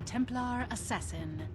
Templar Assassin.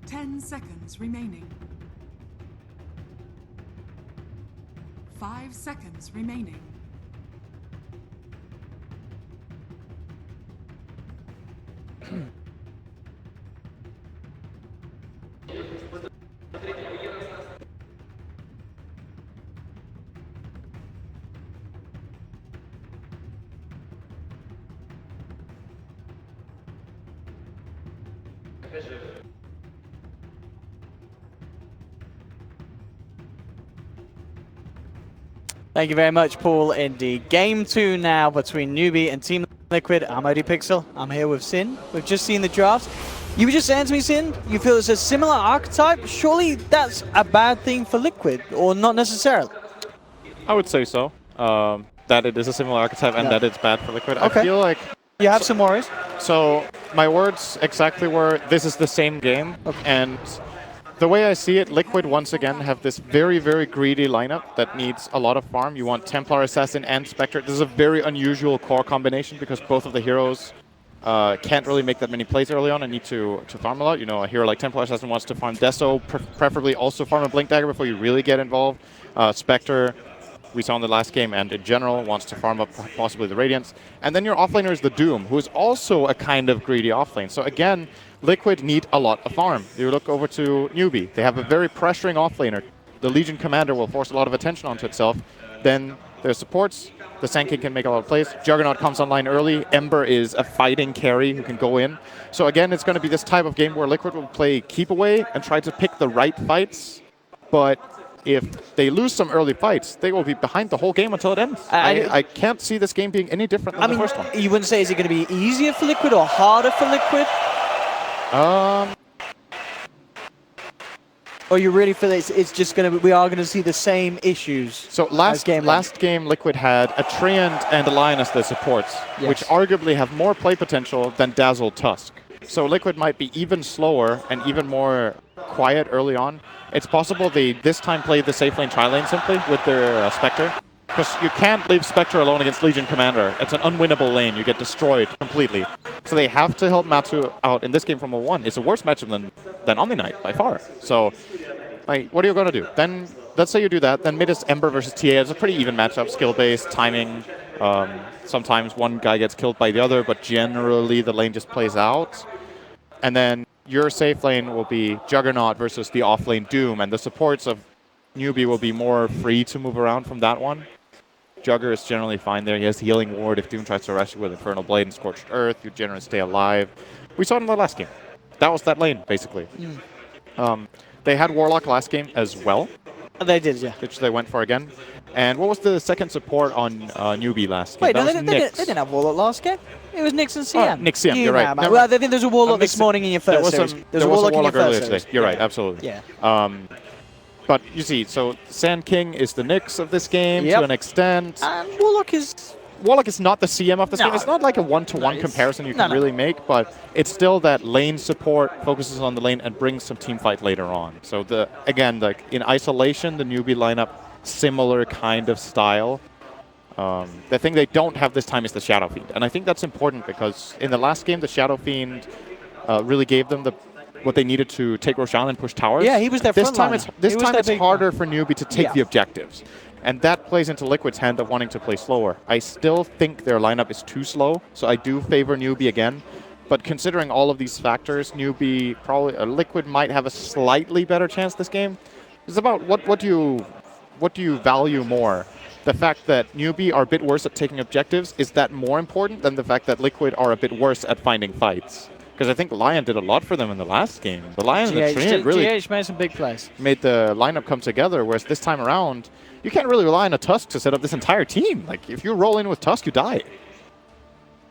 Ten seconds remaining. 5 seconds remaining. Thank you very much, Paul. Indeed. Game 2 now between Newbee and Team Liquid. I'm ODPixel. I'm here with Sin. We've just seen the drafts. You were just saying to me, Sin, you feel it's a similar archetype. Surely that's a bad thing for Liquid, or not necessarily? I would say so. That it is a similar archetype and that it's bad for Liquid. Okay. I feel like... You have some worries? So my words exactly were, this is the same game. Okay. And the way I see it, Liquid once again have this very, very greedy lineup that needs a lot of farm. You want Templar, Assassin, and Spectre. This is a very unusual core combination because both of the heroes can't really make that many plays early on and need to farm a lot. You know, a hero like Templar Assassin wants to farm Deso, preferably also farm a Blink Dagger before you really get involved. Spectre, we saw in the last game, and in general, wants to farm up possibly the Radiance. And then your offlaner is the Doom, who is also a kind of greedy offlane. So again, Liquid need a lot of farm. You look over to Newbee. They have a very pressuring offlaner. The Legion Commander will force a lot of attention onto itself. Then there's supports. The Sand King can make a lot of plays. Juggernaut comes online early. Ember is a fighting carry who can go in. So again, it's going to be this type of game where Liquid will play keep away and try to pick the right fights. But if they lose some early fights, they will be behind the whole game until it ends. I can't see this game being any different than the first one. You wouldn't say, is it going to be easier for Liquid or harder for Liquid? Or you really feel it's just going to, we are going to see the same issues? So last game, Liquid had a Treant and a Lioness that supports, which arguably have more play potential than Dazzled Tusk. So Liquid might be even slower and even more quiet early on. It's possible they this time played the safe lane tri-lane simply with their Spectre. Because you can't leave Spectre alone against Legion Commander. It's an unwinnable lane. You get destroyed completely. So they have to help Matsu out in this game from a 1. It's a worse matchup than Omni Knight by far. So, like, what are you going to do? Then, let's say you do that. Then mid is Ember versus TA. It's a pretty even matchup. Skill-based, timing. Sometimes one guy gets killed by the other, but generally the lane just plays out. And then your safe lane will be Juggernaut versus the off-lane Doom. And the supports of Newbee will be more free to move around from that one. Jugger is generally fine there. He has Healing Ward. If Doom tries to rush you with Infernal Blade and Scorched Earth, you generally stay alive. We saw it in the last game. That was that lane, basically. They had Warlock last game as well. They did, yeah. Which they went for again. And what was the second support on Newbee last game? Wait, no, they didn't have Warlock last game. It was Nyx and CM. Nyx, CM, you're right. Well, I think there's a Warlock this morning in your first series. There was a Warlock earlier today. You're right, absolutely. Yeah. But you see, so Sand King is the Nyx of this game to an extent. Warlock is not the CM of this game. It's not like a one-to-one comparison you can really make, but it's still that lane support, focuses on the lane, and brings some team fight later on. So again, like in isolation, the Newbee lineup, similar kind of style. The thing they don't have this time is the Shadow Fiend, and I think that's important because in the last game, the Shadow Fiend really gave them what they needed to take Roshan and push towers. Yeah, he was their This time it's harder one. for Newbee to take the objectives. And that plays into Liquid's hand of wanting to play slower. I still think their lineup is too slow, so I do favor Newbee again. But considering all of these factors, Newbee Liquid might have a slightly better chance this game. It's about what do you value more? the fact that Newbee are a bit worse at taking objectives, is that more important than the fact that Liquid are a bit worse at finding fights? Because I think Lion did a lot for them in the last game. The Lion and the Treant really GH made some big plays. Made the lineup come together, whereas this time around, you can't really rely on a Tusk to set up this entire team. Like, if you roll in with Tusk, you die.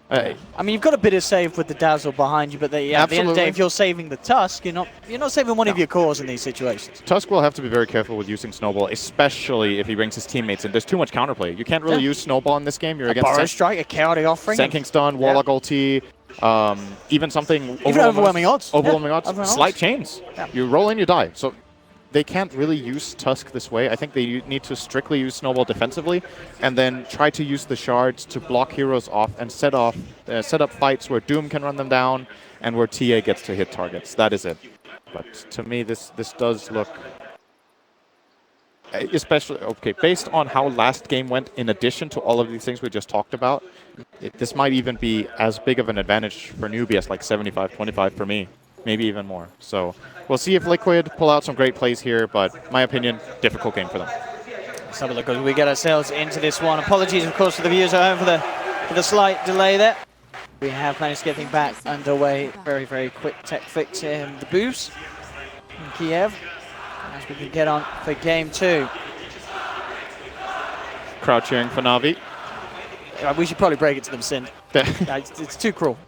I mean, you've got a bit of save with the Dazzle behind you, but at the end of the day, if you're saving the Tusk, you're not saving one of your cores in these situations. Tusk will have to be very careful with using Snowball, especially if he brings his teammates in. There's too much counterplay. You can't really use Snowball in this game. You're against Burrow Strike, a chaotic offering. Senking Stun, Warlock ulti, even something... Even overwhelming odds. Overwhelming odds. Slight chains. Yeah. You roll in, you die. So they can't really use Tusk this way. I think they need to strictly use Snowball defensively and then try to use the shards to block heroes off and set up fights where Doom can run them down and where TA gets to hit targets. That is it. But to me, this does look... Especially, okay, based on how last game went, in addition to all of these things we just talked about, this might even be as big of an advantage for Newbee as like 75-25 for me. Maybe even more. So we'll see if Liquid pull out some great plays here, but my opinion, difficult game for them. Let's have a look as we get ourselves into this one. Apologies, of course, to the viewers at home for the slight delay there. We have managed to get things back underway. Very, very quick tech fix in the boost in Kiev as we can get on for game 2. Crowd cheering for Na'Vi. We should probably break it to them, Sin. It's too cruel.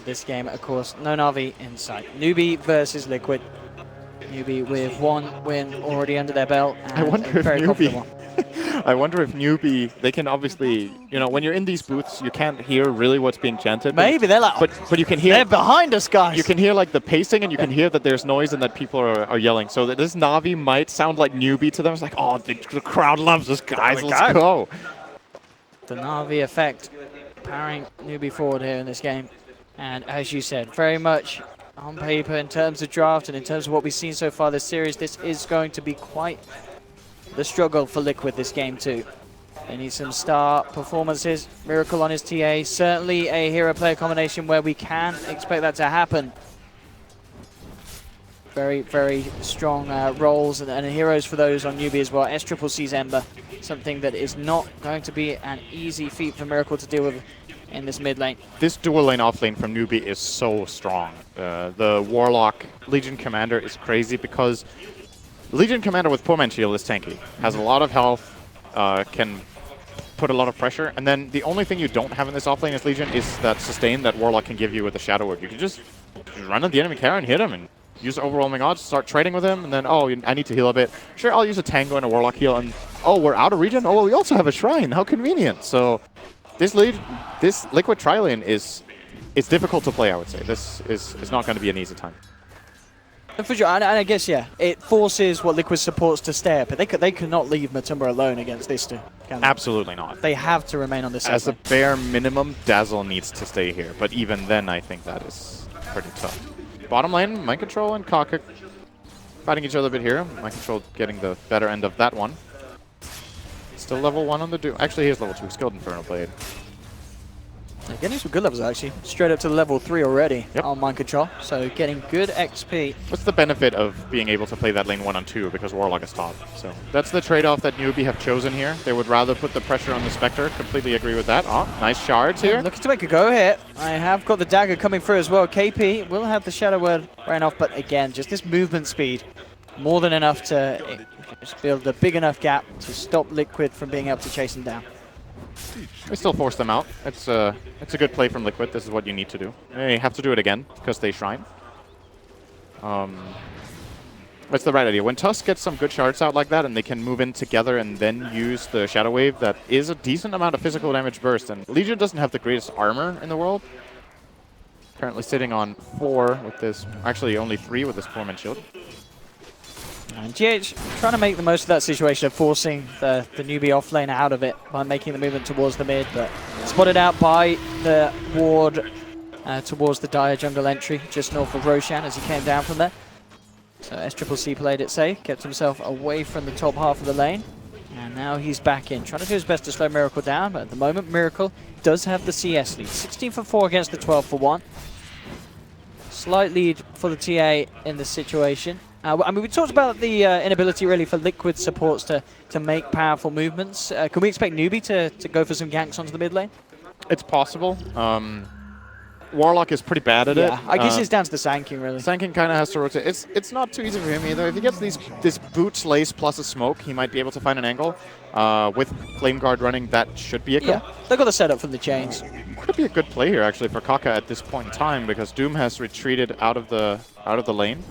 This game, of course, no Na'Vi in sight. Newbee versus Liquid. Newbee with 1 win already under their belt. I wonder if Newbee... I wonder if Newbee, they can obviously, you know, when you're in these booths, you can't hear really what's being chanted. Maybe they're like, but you can hear... They're behind us, guys. You can hear like the pacing, and you can hear that there's noise and that people are yelling. So that this Na'Vi might sound like Newbee to them. It's like, oh, the crowd loves us, guys. Let's go. The Na'Vi effect powering Newbee forward here in this game. And as you said, very much on paper in terms of draft and in terms of what we've seen so far this series, this is going to be quite the struggle for Liquid this game too. They need some star performances. Miracle on his TA, certainly a hero-player combination where we can expect that to happen. Very, very strong roles and heroes for those on Newbee as well. SCCC's Ember, something that is not going to be an easy feat for Miracle to deal with in this mid lane. This dual lane off lane from Newbee is so strong. The Warlock Legion Commander is crazy because Legion Commander with Poor Man Shield is tanky. Has a lot of health, can put a lot of pressure, and then the only thing you don't have in this off lane as Legion is that sustain that Warlock can give you with the Shadow Word. You can just run at the enemy carry and hit him and use overwhelming odds, start trading with him, and then, oh, I need to heal a bit. Sure, I'll use a Tango and a Warlock heal, and oh, we're out of regen? Oh, well, we also have a Shrine. How convenient. So this Liquid tri-lane is difficult to play, I would say. This is not going to be an easy time. For sure, and I guess, yeah, it forces what Liquid supports to stay up. They cannot leave Matumba alone against this two. Absolutely not. They have to remain on this side. As a bare minimum, Dazzle needs to stay here, but even then, I think that is pretty tough. Bottom lane, Mind Control and Kakuk fighting each other a bit here. Mind Control getting the better end of that one. Still level 1 on the Doom. Actually, he is level 2. Skilled Inferno Blade. They're getting some good levels, actually. Straight up to level 3 already on Mind Control. So getting good XP. What's the benefit of being able to play that lane 1 on 2 because Warlock is top? So that's the trade-off that Newbee have chosen here. They would rather put the pressure on the Spectre. Completely agree with that. Oh, nice shards here. Looking to make a go here. I have got the dagger coming through as well. KP will have the Shadow Word ran off, but again, just this movement speed. More than enough to just build a big enough gap to stop Liquid from being able to chase them down. We still force them out. It's a good play from Liquid. This is what you need to do. They have to do it again because they Shrine. That's the right idea. When Tusk gets some good shards out like that and they can move in together and then use the Shadow Wave, that is a decent amount of physical damage burst. And Legion doesn't have the greatest armor in the world. Currently sitting on 4 with this, actually only 3 with this Poor Man Shield. And GH trying to make the most of that situation of forcing the Newbee offlane out of it by making the movement towards the mid, but spotted out by the ward towards the Dire jungle entry just north of Roshan as he came down from there. So SCCC played it safe, kept himself away from the top half of the lane, and now he's back in, trying to do his best to slow Miracle down, but at the moment Miracle does have the CS lead. 16 for 4 against the 12 for 1. Slight lead for the TA in this situation. I mean, we talked about the inability really for Liquid supports to make powerful movements. Can we expect Newbee to go for some ganks onto the mid lane? It's possible. Warlock is pretty bad at it. I guess it's down to the Sanking, really. Sanking kind of has to rotate. It's not too easy for him either. If he gets this boot lace plus a smoke, he might be able to find an angle. With Flame Guard running, that should be a kill. Yeah, they got the setup from the chains. Could be a good play here actually for Kaka at this point in time because Doom has retreated out of the lane.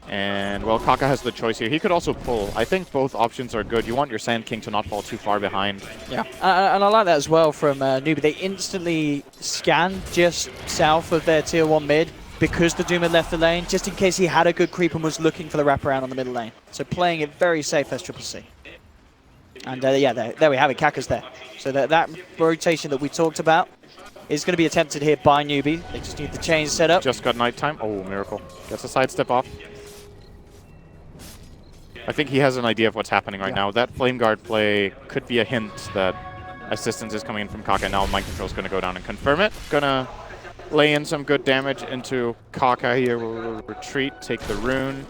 And, well, Kaka has the choice here. He could also pull. I think both options are good. You want your Sand King to not fall too far behind. Yeah, and I like that as well from Newbee. They instantly scan just south of their tier 1 mid because the Doom had left the lane, just in case he had a good creep and was looking for the wraparound on the middle lane. So playing it very safe as Triple C. And, yeah, there we have it. Kaka's there. So that rotation that we talked about is going to be attempted here by Newbee. They just need the chain set up. Just got nighttime. Oh, Miracle. Gets a sidestep off. I think he has an idea of what's happening right now. That Flame Guard play could be a hint that assistance is coming in from Kaka. Now Mind Control is going to go down and confirm it. Gonna lay in some good damage into Kaka here. We'll retreat, take the rune.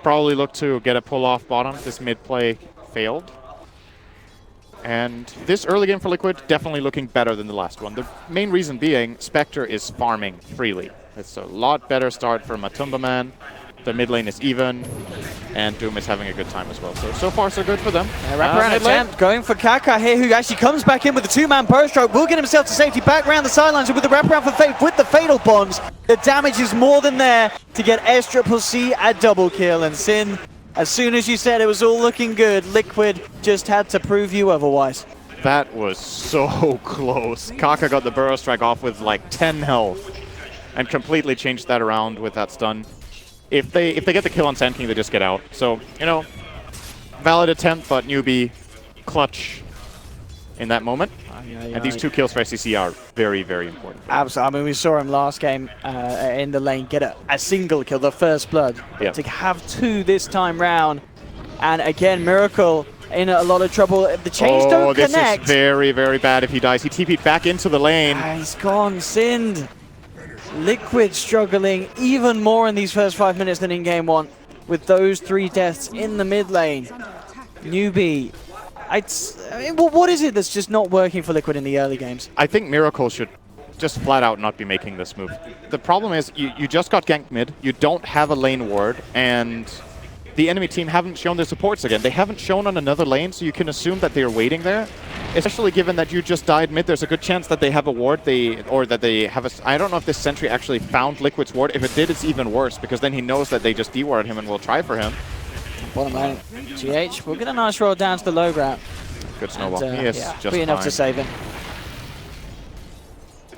Probably look to get a pull off bottom. This mid play failed. And this early game for Liquid, definitely looking better than the last one. The main reason being, Spectre is farming freely. It's a lot better start for Matumba Man. The mid lane is even, and Doom is having a good time as well. So far, so good for them. Wraparound attempt going for Kaka here, who actually comes back in with the 2-man burst stroke. Will get himself to safety back around the sidelines with the wraparound for Faith with the Fatal Bombs. The damage is more than there to get SCC a double kill. And Sin, as soon as you said it was all looking good, Liquid just had to prove you otherwise. That was so close. Kaka got the Burrow Strike off with like 10 health and completely changed that around with that stun. If they get the kill on Sand King, they just get out. So, you know, valid attempt, but Newbee clutch in that moment. And these 2 kills for SCC are very, very important. Absolutely. I mean, we saw him last game in the lane get a single kill, the first blood. Yep. To have 2 this time round. And again, Miracle in a lot of trouble. The chains don't connect. Oh, this is very, very bad if he dies. He TP'd back into the lane. He's gone, Sind. Liquid struggling even more in these first 5 minutes than in game 1 with those 3 deaths in the mid lane. Newbee, I mean, what is it that's just not working for Liquid in the early games? I think Miracle should just flat out not be making this move. The problem is you just got ganked mid, you don't have a lane ward, and the enemy team haven't shown their supports again. They haven't shown on another lane, so you can assume that they're waiting there. Especially given that you just died mid, there's a good chance that they have a ward, or that they have a... I don't know if this sentry actually found Liquid's ward. If it did, it's even worse, because then he knows that they just de-warded him and will try for him. Bottom lane, GH, we'll get a nice roll down to the low ground. Good snowball. And, he is yeah, just be enough fine. to save him.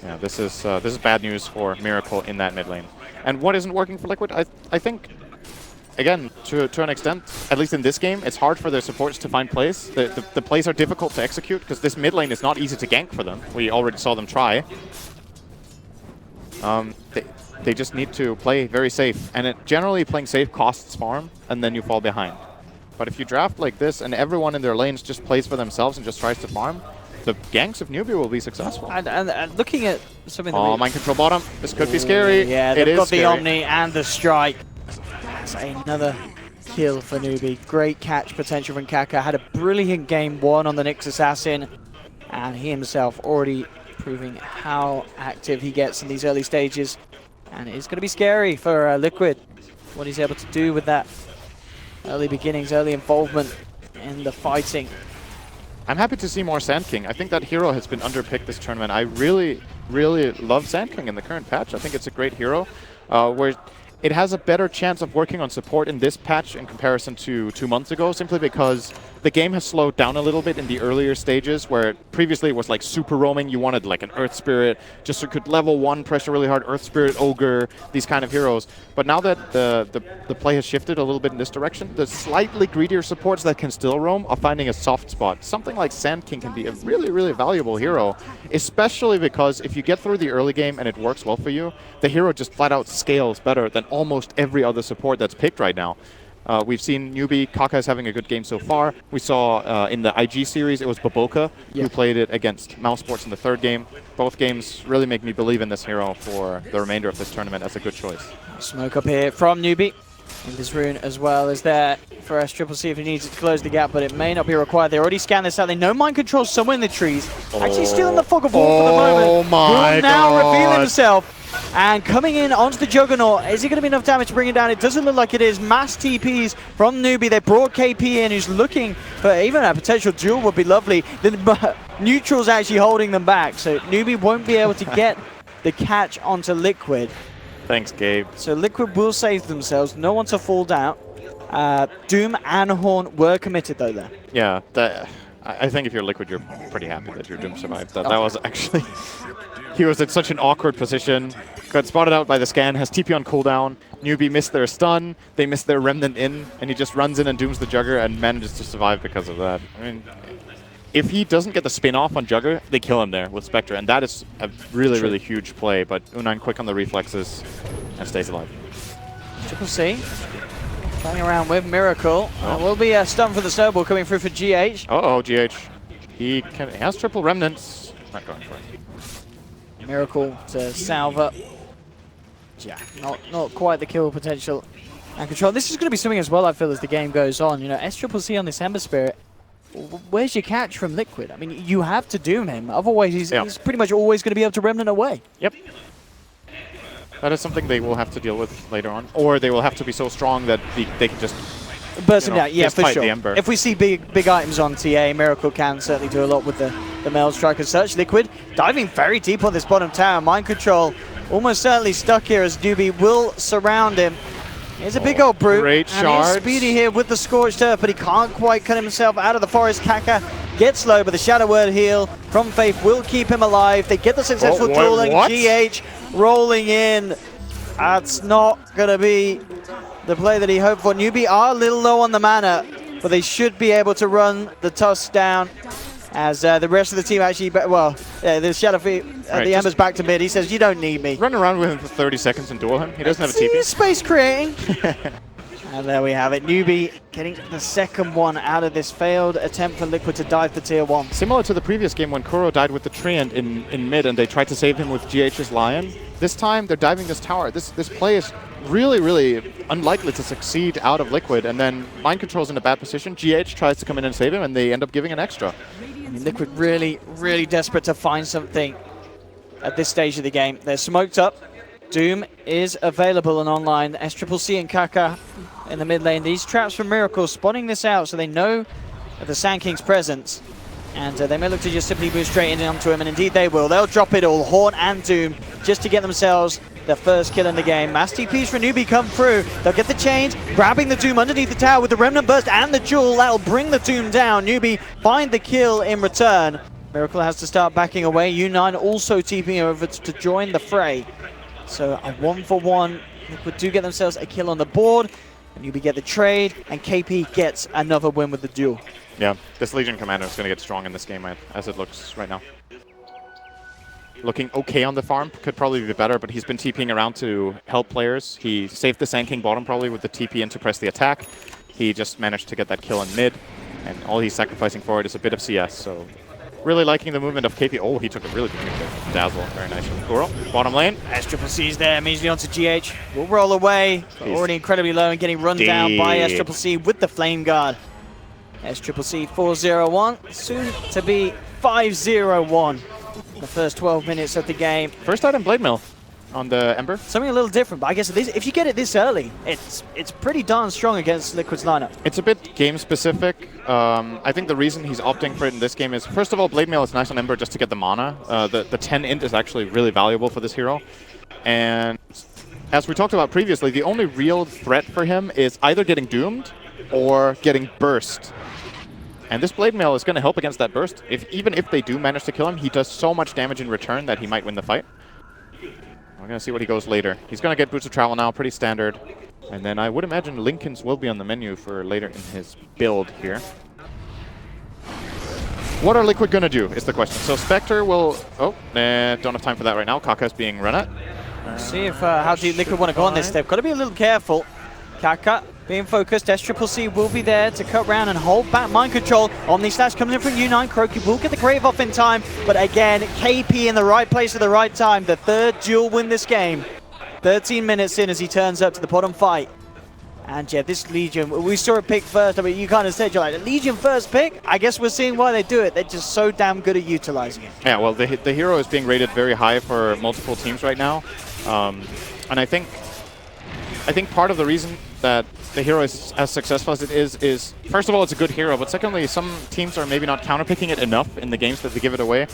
Yeah, this is bad news for Miracle in that mid lane. And what isn't working for Liquid? I think... Again, to an extent, at least in this game, it's hard for their supports to find plays. The plays are difficult to execute because this mid lane is not easy to gank for them. We already saw them try. They just need to play very safe. And generally playing safe costs farm, and then you fall behind. But if you draft like this and everyone in their lanes just plays for themselves and just tries to farm, the ganks of Newbee will be successful. And looking at something that Mind Control bottom. This could be scary. Yeah, they've got the Omni and the Strike. That's another kill for Newbee. Great catch potential from Kaka. Had a brilliant game 1 on the Nyx Assassin. And he himself already proving how active he gets in these early stages. And it's going to be scary for Liquid. What he's able to do with that early beginnings, early involvement in the fighting. I'm happy to see more Sand King. I think that hero has been underpicked this tournament. I really, really love Sand King in the current patch. I think it's a great hero. Where it has a better chance of working on support in this patch in comparison to 2 months ago, simply because the game has slowed down a little bit in the earlier stages, where previously it was like super roaming. You wanted like an Earth Spirit, just so you could level 1 pressure really hard, Earth Spirit, Ogre, these kind of heroes. But now that the play has shifted a little bit in this direction, the slightly greedier supports that can still roam are finding a soft spot. Something like Sand King can be a really, really valuable hero, especially because if you get through the early game and it works well for you, the hero just flat out scales better than almost every other support that's picked right now. We've seen Newbee, Kaka is having a good game so far. We saw in the IG series, it was bo3 who played it against Mousesports in the 3rd game. Both games really make me believe in this hero for the remainder of this tournament as a good choice. Smoke up here from Newbee. And this rune as well is there for S-Triple-C if he needs it to close the gap, but it may not be required. They already scanned this out. They know mind control somewhere in the trees. Actually still in the fog of war for the moment. Oh my Will now God. reveal himself. And coming in onto the Juggernaut, is he going to be enough damage to bring it down? It doesn't look like it is. Mass TPs from Newbee. They brought KP in, who's looking for even a potential duel would be lovely. The neutral's actually holding them back, so Newbee won't be able to get the catch onto Liquid. Thanks, Gabe. So Liquid will save themselves. No one to fall down. Doom and Horn were committed though there. Yeah, I think if you're Liquid, you're pretty happy that your Doom survived. That was actually... He was in such an awkward position. Got spotted out by the scan, has TP on cooldown. Newbee missed their stun, they missed their Remnant in, and he just runs in and dooms the Jugger and manages to survive because of that. I mean, if he doesn't get the spin off on Jugger, they kill him there with Spectre, and that is a really, really huge play. But U9 quick on the reflexes and stays alive. Triple-C playing around with Miracle. Will be a stun for the snowball coming through for GH. Uh-oh, GH. He has triple Remnants. Not going for it. Miracle to Salva. Yeah, not quite the kill potential and control. This is going to be something as well, I feel, as the game goes on. You know, S-Triple-C on this Ember Spirit. Where's your catch from Liquid? I mean, you have to doom him. Otherwise, he's pretty much always going to be able to Remnant away. Yep. That is something they will have to deal with later on. Or they will have to be so strong that they can just burst him down, yeah, for sure. The Ember. If we see big items on TA, Miracle can certainly do a lot with the Mail Strike as such. Liquid diving very deep on this bottom tower. Mind Control almost certainly stuck here as Newbee will surround him. Here's a big old brute. Great and shards. he's speedy here with the Scorched Earth, but he can't quite cut himself out of the forest. Kaka gets low, but the Shadow Word heal from Faith will keep him alive. They get the successful dueling. GH rolling in. That's not going to be the play that he hoped for. Newbee are a little low on the mana, but they should be able to run the Tusk down as the rest of the team actually, the Shadow the Ember's back to mid. He says, you don't need me. Run around with him for 30 seconds and duel him. He doesn't have a TP. Space creating. And there we have it. Newbee getting the second one out of this failed attempt for Liquid to dive for tier 1. Similar to the previous game when Kuro died with the Treant in mid and they tried to save him with GH's Lion. This time they're diving this tower. This play is really, really unlikely to succeed out of Liquid, and then Mind Control's in a bad position. GH tries to come in and save him and they end up giving an extra. I mean, Liquid really, really desperate to find something at this stage of the game. They're smoked up. Doom is available and online. S-Triple-C and Kaka in the mid lane. These traps from Miracle spotting this out so they know of the Sand King's presence. And they may look to just simply move straight in onto him, and indeed they will. They'll drop it all, Horn and Doom, just to get themselves their first kill in the game. Mass TPs for Newbee come through. They'll get the chains, grabbing the Doom underneath the tower with the Remnant Burst and the Jewel. That'll bring the Doom down. Newbee find the kill in return. Miracle has to start backing away. U9 also TPing over to join the fray. So a 1-for-1. Liquid do get themselves a kill on the board. And Newbee get the trade, and KP gets another win with the duel. Yeah, this Legion Commander is going to get strong in this game as it looks right now. Looking okay on the farm, could probably be better, but he's been TPing around to help players. He saved the Sand King bottom probably with the TP in to press the attack. He just managed to get that kill in mid, and all he's sacrificing for it is a bit of CS, so really liking the movement of KP. Oh, he took a really good move there. Dazzle, very nice from Kuro. Bottom lane. S-Triple-C's there, immediately onto GH. Will roll away, already incredibly low and getting run down by S-Triple-C with the Flame Guard. S-Triple-C 4-0-1, soon to be 5-0-1. The first 12 minutes of the game. First item Blade Mill on the Ember. Something a little different, but I guess if you get it this early, it's pretty darn strong against Liquid's lineup. It's a bit game specific. I think the reason he's opting for it in this game is, first of all, Blade Mail is nice on Ember just to get the mana. The 10 int is actually really valuable for this hero. And as we talked about previously, the only real threat for him is either getting doomed or getting burst. And this Blade Mail is going to help against that burst. Even if they do manage to kill him, he does so much damage in return that he might win the fight. We're going to see what he goes later. He's going to get Boots of Travel now, pretty standard. And then I would imagine Lincoln's will be on the menu for later in his build here. What are Liquid going to do is the question. So Spectre will... Oh, don't have time for that right now. Kaka's being run at. See if how deep Liquid want to go on this step. Got to be a little careful. Kaka being focused. S-Triple-C will be there to cut round and hold back Mind Control. Omni Slash coming in from U9. Croaky will get the Grave off in time. But again, KP in the right place at the right time. The third duel win this game. 13 minutes in as he turns up to the bottom fight. And yeah, this Legion, we saw it pick first. I mean, you kind of said, you're like, Legion first pick? I guess we're seeing why they do it. They're just so damn good at utilizing it. Yeah, well, the hero is being rated very high for multiple teams right now. And I think part of the reason that the hero is as successful as it is first of all, it's a good hero, but secondly, some teams are maybe not counterpicking it enough in the games that they give it away.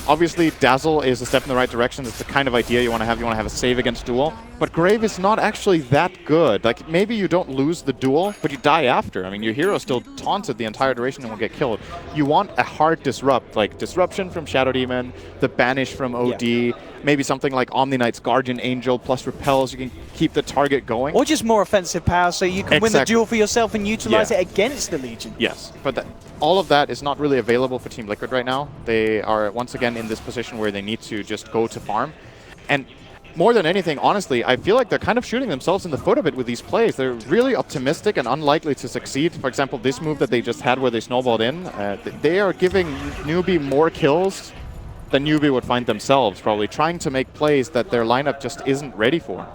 Obviously, Dazzle is a step in the right direction. It's the kind of idea you want to have. You want to have a save against duel. But Grave is not actually that good. Like, maybe you don't lose the duel, but you die after. I mean, your hero still taunted the entire duration and will get killed. You want a hard disrupt, like Disruption from Shadow Demon, the Banish from OD, maybe something like Omni Knight's Guardian Angel plus Repels. You can keep the target going. Or just more offensive power so you can win the duel for yourself and utilize it against the Legion. Yes, but all of that is not really available for Team Liquid right now. They are, once again, in this position where they need to just go to farm. And more than anything, honestly, I feel like they're kind of shooting themselves in the foot a bit with these plays. They're really optimistic and unlikely to succeed. For example, this move that they just had where they snowballed in, they are giving Newbee more kills than Newbee would find themselves, probably trying to make plays that their lineup just isn't ready for.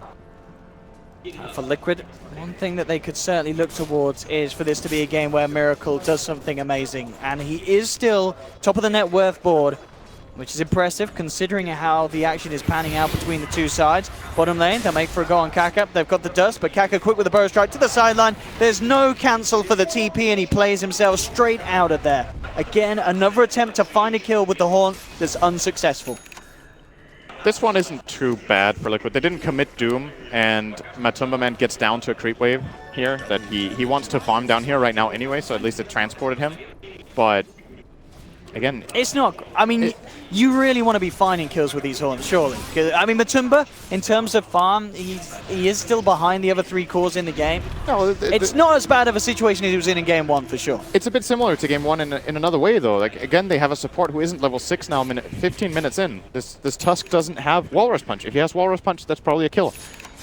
For Liquid, one thing that they could certainly look towards is for this to be a game where Miracle does something amazing. And he is still top of the net worth board, which is impressive considering how the action is panning out between the two sides. Bottom lane, they'll make for a go on Kaka. They've got the dust, but Kaka quick with the burrow strike to the sideline. There's no cancel for the TP, and he plays himself straight out of there. Again, another attempt to find a kill with the Haunt that's unsuccessful. This one isn't too bad for Liquid. They didn't commit Doom, and Matumba Man gets down to a creep wave here that he wants to farm down here right now anyway, so at least it transported him. But again, it's not. I mean, you really want to be finding kills with these Haunts, surely. I mean, Matumba, in terms of farm, he is still behind the other three cores in the game. No, it's not as bad of a situation as he was in Game 1 for sure. It's a bit similar to Game 1 in another way, though. Like, again, they have a support who isn't level 6 now, 15 minutes in. This Tusk doesn't have Walrus Punch. If he has Walrus Punch, that's probably a kill.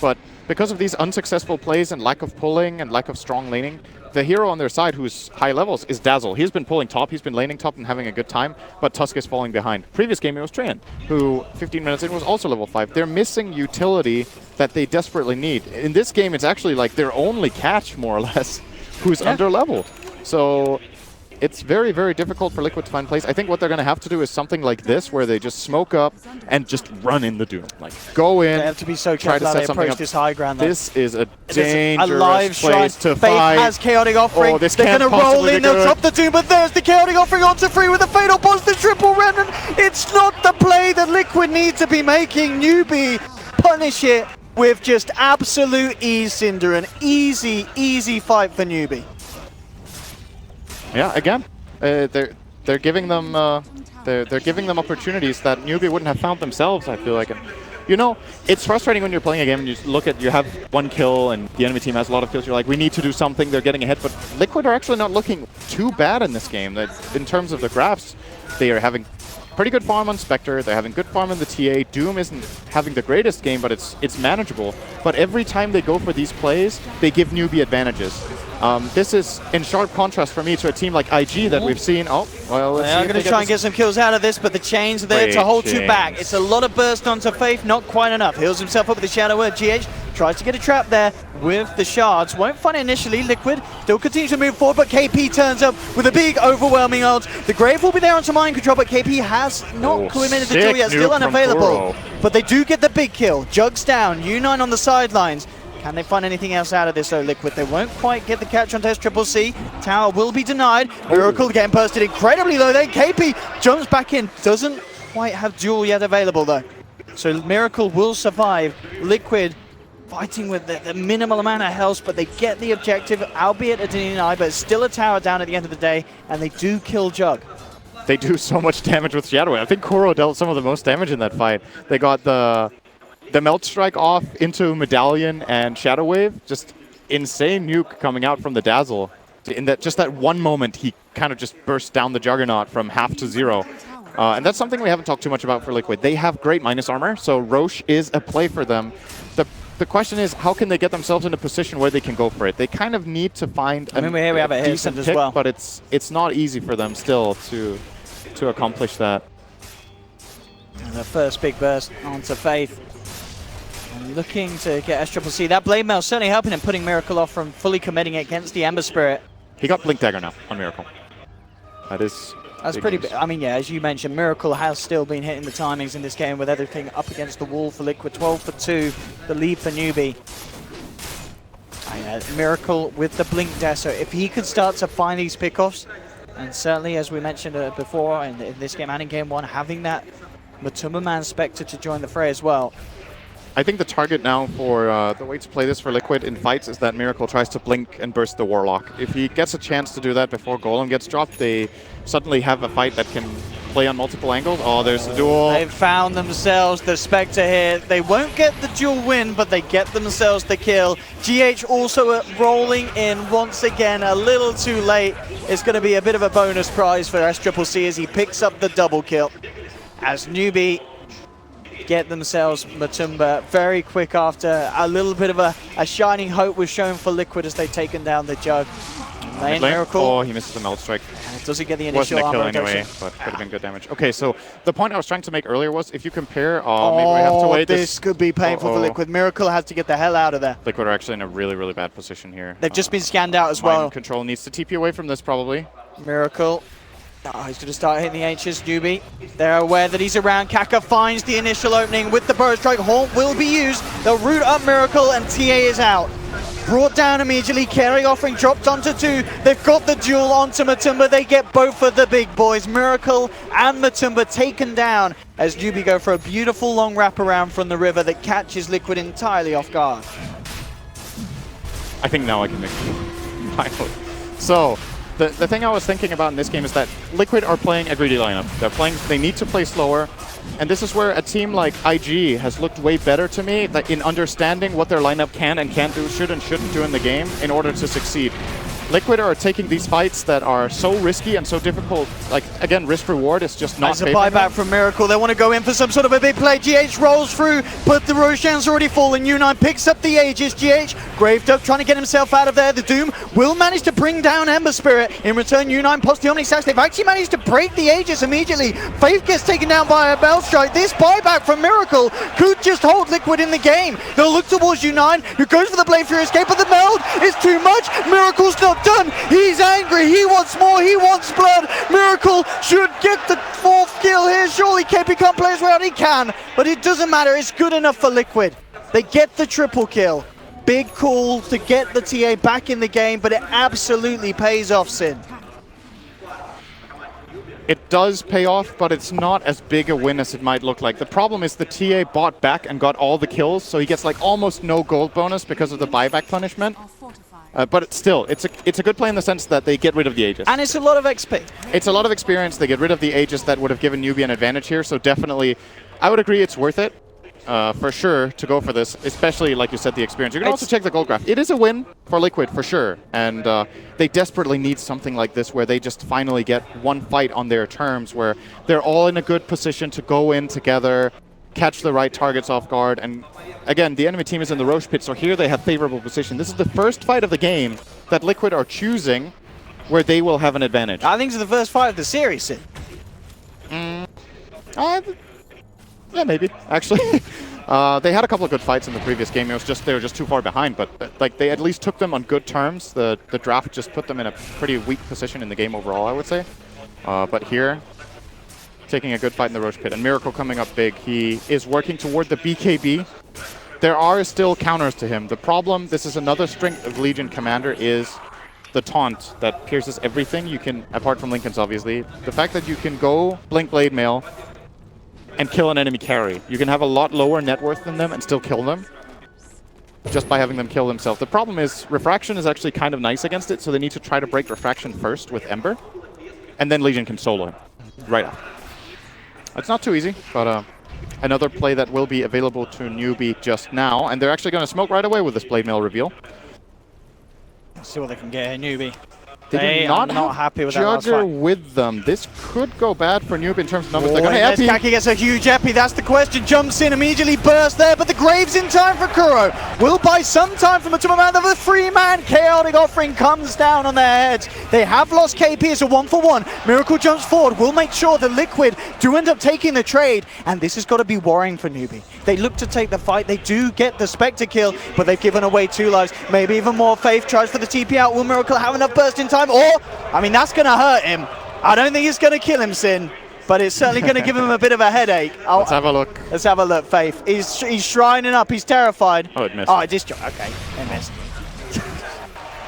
But because of these unsuccessful plays and lack of pulling and lack of strong laning, the hero on their side who's high levels is Dazzle. He's been pulling top, he's been laning top and having a good time, but Tusk is falling behind. Previous game it was Treant, who 15 minutes in was also level 5. They're missing utility that they desperately need. In this game, it's actually like their only catch, more or less, who's under level. So it's very, very difficult for Liquid to find plays. I think what they're going to have to do is something like this, where they just smoke up and just run in the Doom. Like, go in, they have to be so try to careful how set they something approach up. this high ground, though. This is a dangerous place to Faith fight. has Chaotic Offering. Oh, this they're can't going to roll possibly in, be they'll good. drop the Doom, but there's the Chaotic Offering onto 3 with the Fatal Pulse, the Triple Remnant. It's not the play that Liquid need to be making. Newbee punish it with just absolute ease, Cinder. An easy, easy fight for Newbee. Yeah, again, they're giving them they're giving them opportunities that Newbee wouldn't have found themselves, I feel like. And, you know, it's frustrating when you're playing a game and you have one kill and the enemy team has a lot of kills. You're like, we need to do something. They're getting ahead, but Liquid are actually not looking too bad in this game. In terms of the graphs, they are having pretty good farm on Spectre. They're having good farm in the TA. Doom isn't having the greatest game, but it's manageable. But every time they go for these plays, they give Newbee advantages. This is in sharp contrast for me to a team like IG that we've seen. Oh, well, let's see. They're going to try and get some kills out of this, but the chains are there to hold you back. It's a lot of burst onto Faith, not quite enough. Heals himself up with the Shadow Word. GH tries to get a trap there with the shards. Won't find it initially. Liquid still continues to move forward, but KP turns up with a big, overwhelming ult. The Grave will be there onto mind control, but KP has not committed the duel yet, still unavailable. But they do get the big kill. Jugs down, U9 on the sidelines. Can they find anything else out of this, though, Liquid? They won't quite get the catch on Test Triple C. Tower will be denied. Miracle getting bursted incredibly low. Then KP jumps back in. Doesn't quite have duel yet available, though. So Miracle will survive. Liquid fighting with the minimal amount of health, but they get the objective, albeit a deny, but it's still a tower down at the end of the day, and they do kill Jug. They do so much damage with Shadow Wave. I think Kuro dealt some of the most damage in that fight. They got the Melt Strike off into Medallion and Shadow Wave. Just insane nuke coming out from the Dazzle. In that one moment, he kind of just burst down the Juggernaut from half to 0. And that's something we haven't talked too much about for Liquid. They have great minus armor, so Roche is a play for them. The question is, how can they get themselves in a position where they can go for it? They kind of need to find a decent pick, well, but it's not easy for them still to accomplish that. And the first big burst onto Faith. Looking to get SCCC. That Blade Mail certainly helping him, putting Miracle off from fully committing against the Ember Spirit. He got Blink Dagger now on Miracle. That's pretty big. I mean, yeah, as you mentioned, Miracle has still been hitting the timings in this game with everything up against the wall for Liquid. 12 for 2, the lead for Newbee. Miracle with the Blink Dash, so if he could start to find these pickoffs, and certainly as we mentioned before in this game and in game 1, having that Matumba Man Spectre to join the fray as well. I think the target now for the way to play this for Liquid in fights is that Miracle tries to blink and burst the Warlock. If he gets a chance to do that before Golem gets dropped, they suddenly have a fight that can play on multiple angles. Oh, there's the duel. They've found themselves the Spectre here. They won't get the dual win, but they get themselves the kill. GH also rolling in once again, a little too late. It's going to be a bit of a bonus prize for SCCC as he picks up the double kill. As Newbee get themselves Matumba very quick after. A little bit of a shining hope was shown for Liquid as they've taken down the Jug. Lane Miracle. Oh, he misses the Meld Strike. Doesn't get the initial armor armor kill anyway, but could have been good damage. Okay, so the point I was trying to make earlier was if you compare, maybe we have to wait. This could be painful for Liquid. Miracle has to get the hell out of there. Liquid are actually in a really, really bad position here. They've just been scanned out as well. Mind Control needs to TP away from this probably. Miracle. Oh, he's going to start hitting the H's. Newbee, they're aware that he's around. Kaka finds the initial opening with the Burrow Strike. Haunt will be used. They'll root up Miracle and TA is out. Brought down immediately. Carry offering dropped onto 2. They've got the duel onto Matumba. They get both of the big boys. Miracle and Matumba taken down as Newbee go for a beautiful long wraparound from the river that catches Liquid entirely off guard. I think now I can make it. Finally. So, the thing I was thinking about in this game is that Liquid are playing a greedy lineup. They need to play slower, and this is where a team like IG has looked way better to me in understanding what their lineup can and can't do, should and shouldn't do in the game in order to succeed. Liquid are taking these fights that are so risky and so difficult. Like, again, risk-reward is just not favoring them. There's a buyback from Miracle. They want to go in for some sort of a big play. GH rolls through, but the Roshan's already fallen. U9 picks up the Aegis. GH, Graveduck trying to get himself out of there. The Doom will manage to bring down Ember Spirit. In return, U9 pops the Omnic Sash. They've actually managed to break the Aegis immediately. Faith gets taken down by a Bell Strike. This buyback from Miracle could just hold Liquid in the game. They'll look towards U9, who goes for the Blade Fury escape, but the meld is too much. Miracle's not done. He's angry. He wants more. He wants blood. Miracle should get the 4th kill here. Surely KP can't play as well. He can, but it doesn't matter. It's good enough for Liquid. They get the triple kill. Big call to get the TA back in the game, but it absolutely pays off, Sin. It does pay off, but it's not as big a win as it might look like. The problem is the TA bought back and got all the kills, so he gets like almost no gold bonus because of the buyback punishment. But still, it's a good play in the sense that they get rid of the Aegis. And it's a lot of XP. It's a lot of experience. They get rid of the Aegis that would have given Newbee an advantage here, so definitely, I would agree it's worth it. For sure, to go for this, especially, like you said, the experience. You can also check the gold graph. It is a win for Liquid, for sure. And they desperately need something like this where they just finally get one fight on their terms, where they're all in a good position to go in together, catch the right targets off guard. And again, the enemy team is in the Roche pit, so here they have favorable position. This is the first fight of the game that Liquid are choosing where they will have an advantage. I think it's the first fight of the series, Sid. Yeah, maybe, actually. They had a couple of good fights in the previous game. It was just they were just too far behind, but like they at least took them on good terms. The draft just put them in a pretty weak position in the game overall, I would say. But here, taking a good fight in the Roche pit, and Miracle coming up big. He is working toward the BKB. There are still counters to him. The problem, this is another strength of Legion Commander, is the taunt that pierces everything. You can, apart from Linken's obviously, the fact that you can go Blink Blade Mail and kill an enemy carry. You can have a lot lower net worth than them and still kill them just by having them kill themselves. The problem is Refraction is actually kind of nice against it, so they need to try to break Refraction first with Ember, and then Legion can solo him right after. It's not too easy, but another play that will be available to Newbee just now, and they're actually going to smoke right away with this Blade Mail reveal. Let's see what they can get here, Newbee. They do not are not have happy with that last Jugger fight. with them. This could go bad for Newbee in terms of numbers. They're going to Yes, epi. Kaki gets a huge epi, that's the question. Jumps in, immediately bursts there, but the Graves in time for Kuro. Will buy some time from the Matuma. The 3-man chaotic offering comes down on their heads. They have lost KP, it's a 1-for-1. Miracle jumps forward, will make sure that Liquid do end up taking the trade, and this has got to be worrying for Newbee. They look to take the fight, they do get the Spectre kill, but they've given away 2 lives. Maybe even more. Faith tries for the TP out. Will Miracle have enough burst in time? Or, I mean, that's going to hurt him. I don't think it's going to kill him, Sin, but it's certainly going to give him a bit of a headache. Let's have a look. Let's have a look, Faith. He's shrining up, he's terrified. Oh, it missed. Oh, it just, okay, it missed.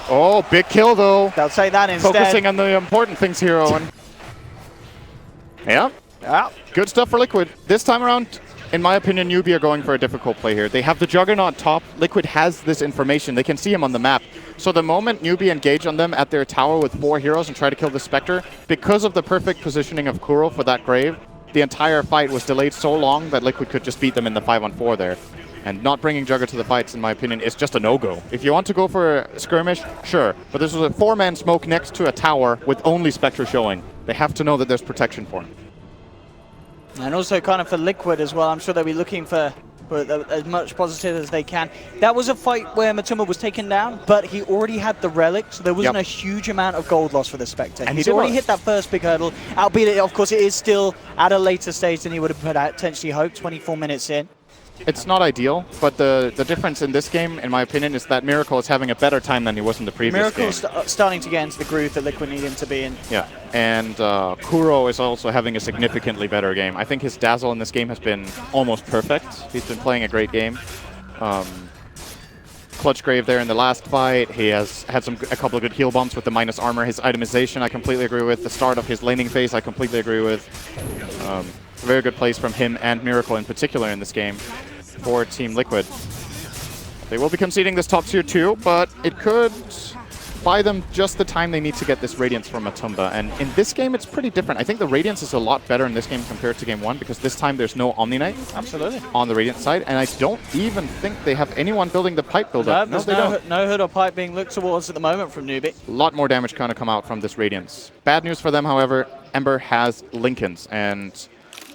Oh, big kill though. They'll take that instead. Focusing on the important things here, Owen. Yeah. Yeah. Good stuff for Liquid. This time around, in my opinion, Newbee are going for a difficult play here. They have the Juggernaut top. Liquid has this information. They can see him on the map. So the moment Newbee engage on them at their tower with 4 heroes and try to kill the Spectre, because of the perfect positioning of Kuro for that Grave, the entire fight was delayed so long that Liquid could just beat them in the 5-on-4 there. And not bringing Jugger to the fights, in my opinion, is just a no-go. If you want to go for a skirmish, sure. But this was a 4-man smoke next to a tower with only Spectre showing. They have to know that there's protection for him. And also kind of for Liquid as well, I'm sure they'll be looking for as much positive as they can. That was a fight where Matuma was taken down, but he already had the relic, so there wasn't a huge amount of gold loss for the Spectre. And he's already hit that first big hurdle, albeit, of course, it is still at a later stage than he would have potentially hoped, 24 minutes in. It's not ideal, but the difference in this game, in my opinion, is that Miracle is having a better time than he was in the previous game. Miracle's starting to get into the groove that Liquid need him to be in. Yeah, and Kuro is also having a significantly better game. I think his Dazzle in this game has been almost perfect. He's been playing a great game. Clutch Grave there in the last fight. He has had a couple of good heal bumps with the minus armor. His itemization I completely agree with. The start of his laning phase I completely agree with. Very good plays from him and Miracle in particular in this game for Team Liquid. They will be conceding this top tier too, but it could buy them just the time they need to get this Radiance from Matumba. And in this game, it's pretty different. I think the Radiance is a lot better in this game compared to game 1 because this time there's no Omni Knight on the Radiance side. And I don't even think they have anyone building the pipe build-up. No, there's no hood or pipe being looked towards at the moment from Newbee. A lot more damage going to come out from this Radiance. Bad news for them, however, Ember has Linken's, and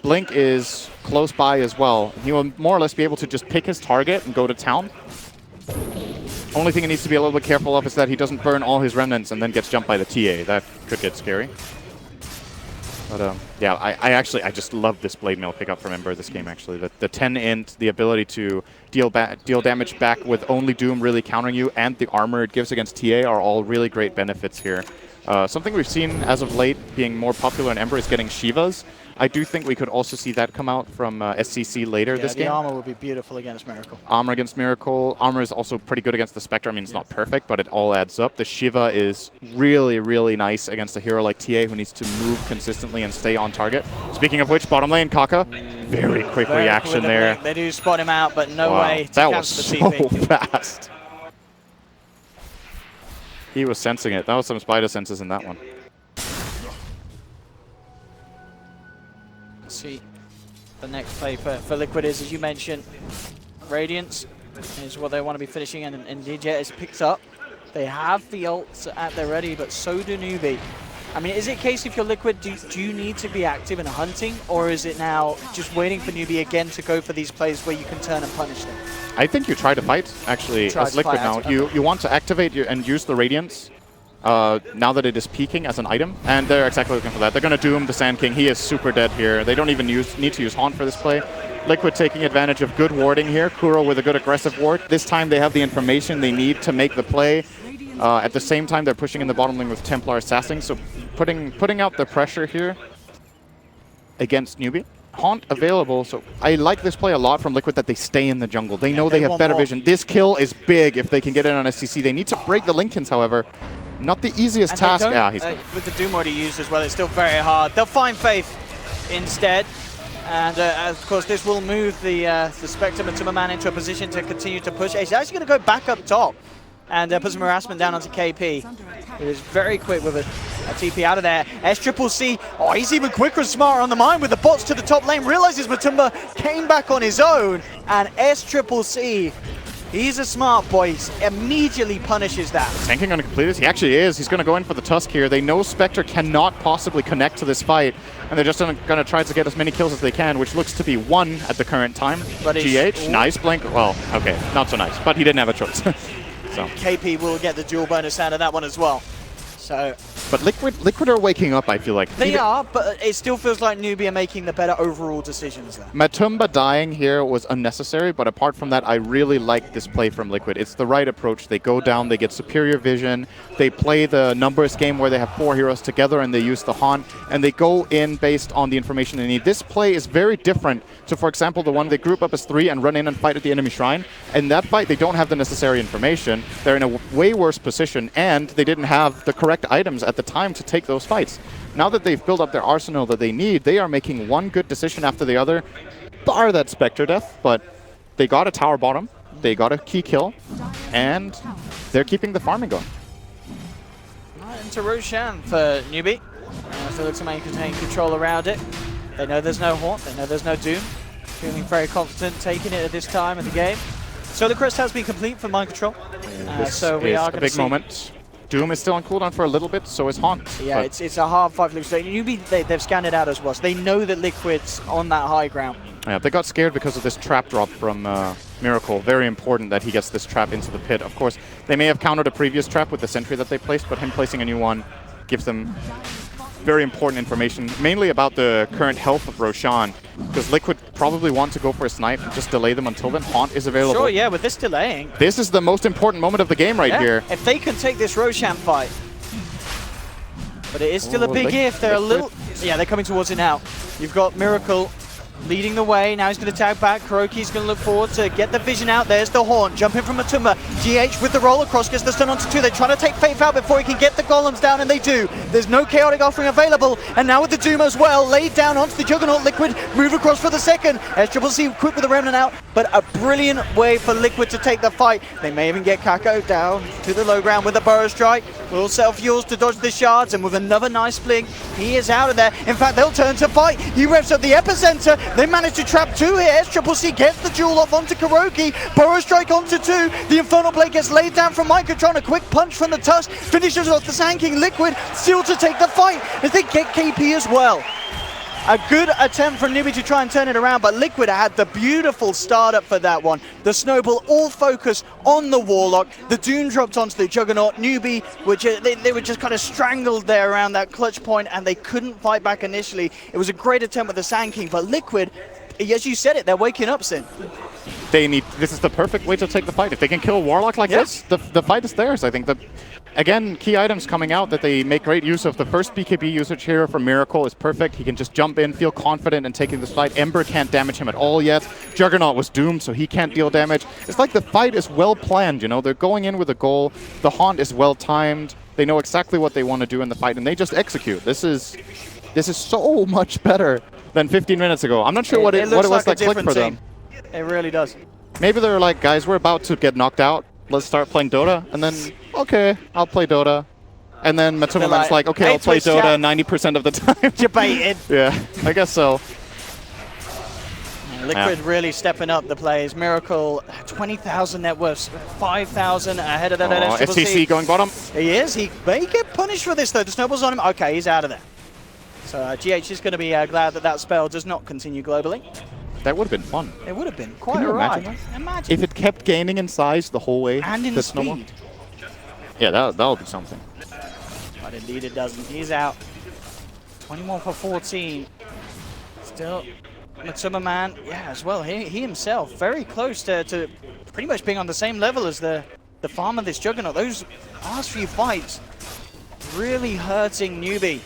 Blink is close by as well. He will more or less be able to just pick his target and go to town. Only thing he needs to be a little bit careful of is that he doesn't burn all his remnants and then gets jumped by the TA. That could get scary. But yeah, I just love this Blade Mail pickup from Ember this game, actually. The 10 int, the ability to deal damage back with only Doom really countering you, and the armor it gives against TA are all really great benefits here. Something we've seen as of late being more popular in Ember is getting Shivas. I do think we could also see that come out from SCC later this game. The armor would be beautiful against Miracle. Armor against Miracle. Armor is also pretty good against the Spectre. I mean, it's not perfect, but it all adds up. The Shiva is really, really nice against a hero like TA who needs to move consistently and stay on target. Speaking of which, bottom lane, Kaka. Very quick reaction there. They do spot him out, but no way to that was cancel the TP. so fast. He was sensing it. That was some spider senses in that one. See, the next play for Liquid is, as you mentioned, Radiance is what they want to be finishing, and DJ is picked up. They have the ults at their ready, but so do Newbee. I mean, is it a case if you're Liquid, do you need to be active in hunting, or is it now just waiting for Newbee again to go for these plays where you can turn and punish them? I think you try to fight, actually, as Liquid now. You want to activate and use the Radiance now that it is peaking as an item, and they're exactly looking for that. They're going to Doom the Sand King. He is super dead here. They don't even need to use Haunt for this play. Liquid taking advantage of good warding here. Kuro with a good aggressive ward. This time they have the information they need to make the play. At the same time, they're pushing in the bottom lane with Templar Assassin, so putting out the pressure here against Newbee. Haunt available, so I like this play a lot from Liquid that they stay in the jungle. They know they have better vision. This kill is big if they can get in on SCC. They need to break the Linken's, however. Not the easiest task. Yeah, he's with the Doom ward he used as well, it's still very hard. They'll find Faith instead. And of course, this will move the Spectre Matuma man into a position to continue to push. He's actually going to go back up top and put some harassment down onto KP. He was very quick with a TP out of there. SCCC, oh, he's even quicker and smarter on the mind with the bots to the top lane. Realizes Matumba came back on his own, and SCCC, He's a smart boy. He immediately punishes that. Tanking going to complete this? He actually is. He's going to go in for the Tusk here. They know Spectre cannot possibly connect to this fight, and they're just going to try to get as many kills as they can, which looks to be 1 at the current time. But GH, nice blink. Well, okay, not so nice, but he didn't have a choice. So. KP will get the dual bonus out of that one as well. So, but Liquid are waking up, I feel like. They are, but it still feels like Newbee are making the better overall decisions there. Matumba dying here was unnecessary, but apart from that, I really like this play from Liquid. It's the right approach. They go down, they get superior vision, they play the numbers game where they have 4 heroes together and they use the Haunt, and they go in based on the information they need. This play is very different to, for example, the one they group up as 3 and run in and fight at the enemy shrine. In that fight, they don't have the necessary information. They're in a way worse position, and they didn't have the correct items at the time to take those fights. Now that they've built up their arsenal that they need, they are making one good decision after the other, bar that Spectre death, but they got a tower bottom, they got a key kill, and they're keeping the farming going. Right, into Roshan for Newbee. So looks to maintain control around it. They know there's no Haunt, they know there's no Doom. Feeling very confident taking it at this time in the game. So the crest has been complete for mind control. So we are going to see a big moment. Doom is still on cooldown for a little bit, so is Haunt. Yeah, it's a hard fight for Liquid. Newbee, they've scanned it out as well, so they know that Liquid's on that high ground. Yeah, they got scared because of this trap drop from Miracle. Very important that he gets this trap into the pit. Of course, they may have countered a previous trap with the sentry that they placed, but him placing a new one gives them very important information, mainly about the current health of Roshan, because Liquid probably want to go for a snipe and just delay them until then. Haunt is available. Sure, yeah, with this delaying. This is the most important moment of the game right here. If they can take this Roshan fight. But it is still a big if. They're a little... Yeah, they're coming towards it now. You've got Miracle leading the way. Now he's going to tag back. Kuroki's going to look forward to get the vision out. There's the Haunt. Jumping from Matumba. GH with the roll across. Gets the stun onto 2. They're trying to take Faith out before he can get the golems down, and they do. There's no chaotic offering available. And now with the Doom as well, laid down onto the Juggernaut. Liquid move across for the second. SCC quick with the Remnant out. But a brilliant way for Liquid to take the fight. They may even get Kako down to the low ground with a Burrow Strike. Will self-fuels to dodge the shards, and with another nice blink, he is out of there. In fact, they'll turn to fight. He revs at the epicenter. They manage to trap 2 here. SCC gets the duel off onto Kuroki. Burrow Strike onto 2. The Infernal Blade gets laid down from Microtron. A quick punch from the Tusk finishes off the Sand King. Liquid still to take the fight as they get KP as well. A good attempt from Newbee to try and turn it around, but Liquid had the beautiful startup for that one. The Snowball all focused on the Warlock. The Doom dropped onto the Juggernaut. Newbee, which they were just kind of strangled there around that clutch point, and they couldn't fight back initially. It was a great attempt with the Sand King, but Liquid, as you said it, they're waking up, Sin. This is the perfect way to take the fight. If they can kill Warlock like this, the fight is theirs. I think again, key items coming out that they make great use of. The first BKB usage here from Miracle is perfect. He can just jump in, feel confident in taking this fight. Ember can't damage him at all yet. Juggernaut was doomed, so he can't deal damage. It's like the fight is well planned, you know? They're going in with a goal. The Haunt is well timed. They know exactly what they want to do in the fight, and they just execute. This is so much better than 15 minutes ago. I'm not sure what it was that clicked for them. It really does. Maybe they're like, guys, we're about to get knocked out. Let's start playing Dota. And then, okay, I'll play Dota. And then Matumba's like, okay, I'll play Dota 90% of the time. Debated. Yeah, I guess so. Liquid really stepping up the plays. Miracle, 20,000 net worth, 5,000 ahead of that. FCC going bottom. He is. He may get punished for this, though. The snowball's on him. Okay, he's out of there. So GH is going to be glad that spell does not continue globally. That would have been fun. It would have been quite alright. Imagine if it kept gaining in size the whole way. And in speed. Yeah, that would be something. But indeed it doesn't. He's out. 21 for 14. Still, Matsuma Man, yeah, as well. He himself very close to pretty much being on the same level as the farm of this Juggernaut. Those last few fights really hurting Newbee.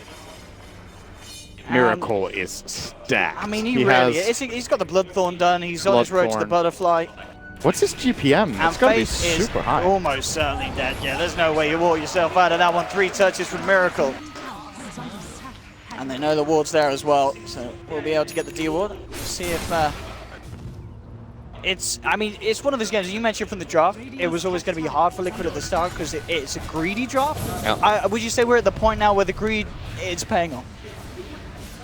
Miracle is stacked. I mean, he really is. He's got the Bloodthorn done. He's on his road to the Butterfly. What's his GPM? It's got to be super high. Almost certainly dead. Yeah, there's no way you walk yourself out of that one. 3 touches from Miracle. And they know the ward's there as well, so we'll be able to get the D ward. See if I mean, it's one of those games, you mentioned from the draft, it was always going to be hard for Liquid at the start because it's a greedy draft. Yeah. Would you say we're at the point now where the greed is paying off?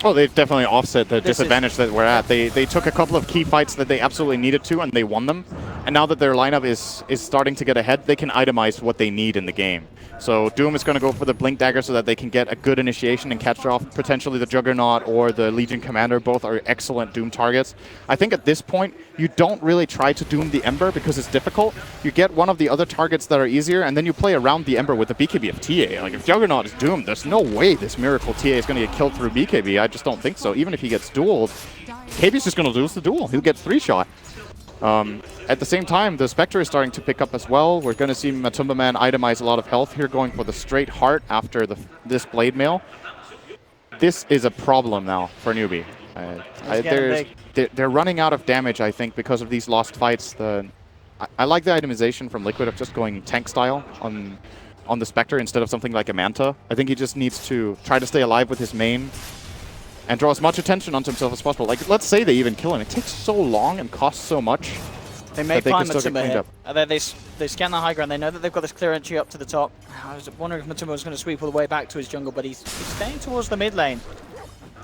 Oh, they've definitely offset the disadvantage that we're at. They took a couple of key fights that they absolutely needed to, and they won them. And now that their lineup is starting to get ahead, they can itemize what they need in the game. So Doom is going to go for the Blink Dagger so that they can get a good initiation and catch off potentially the Juggernaut or the Legion Commander. Both are excellent Doom targets. I think at this point, you don't really try to Doom the Ember because it's difficult. You get one of the other targets that are easier, and then you play around the Ember with the BKB of TA. Like, if Juggernaut is doomed, there's no way this Miracle TA is going to get killed through BKB. I just don't think so. Even if he gets dueled, KB's just going to lose the duel. He'll get 3-shot. At the same time, the Spectre is starting to pick up as well. We're going to see Matumba Man itemize a lot of health here, going for the straight heart after this Blade Mail. This is a problem now for Newbee. They're running out of damage, I think, because of these lost fights. I like the itemization from Liquid of just going tank style on the Spectre instead of something like a Manta. I think he just needs to try to stay alive with his main and draw as much attention onto himself as possible. Like, let's say they even kill him. It takes so long and costs so much. They may find Matumba here. They scan the high ground. They know that they've got this clear entry up to the top. I was wondering if Matumba was going to sweep all the way back to his jungle, but he's staying towards the mid lane.